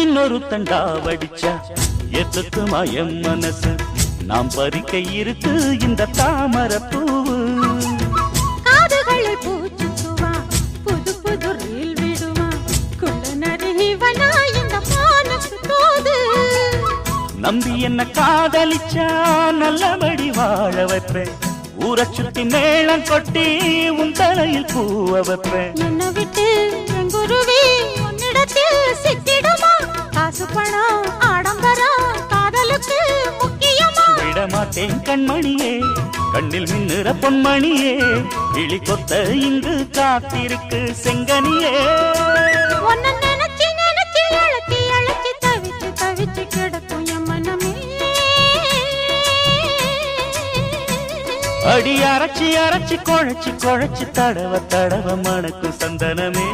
இன்னொரு தண்டா வடிச்சா எத்துக்குமா என் மனசு நாம் பறிக்க இருக்கு இந்த தாமரை பூவு காதுகளை பூச்சுக்குவா புது புது ரீல் விடுவா குள்ள நரிவனா இந்த மானத்து தோது நம்பி என்ன காதலிச்சா நல்லபடி வாழ வைப்பேன் ஊரை சுத்தி மேளம் கொட்டி உன் தலையில் பூவ வைப்பேன் என்ன விட்டு என் குருவி உன்னிடத்தில் சிக்கிடுமா காசு பணம் ஆடம்பரம் காதலுக்கு முக்கியமா விடமாட்டேன் கண்மணியே கண்ணில் மின்னுற பொன்மணியே கிளி கொத்த இங்கு காத்திருக்கு செங்கனியே உன்னை நினைச்சு நினைச்சு அழைச்சி அழைச்சி தவிச்சு தவிச்சு கிடக்கும் என் மனமே அடி அரைச்சி அரைச்சி குழைச்சி குழைச்சி தடவ தடவ மணக்கும் சந்தனமே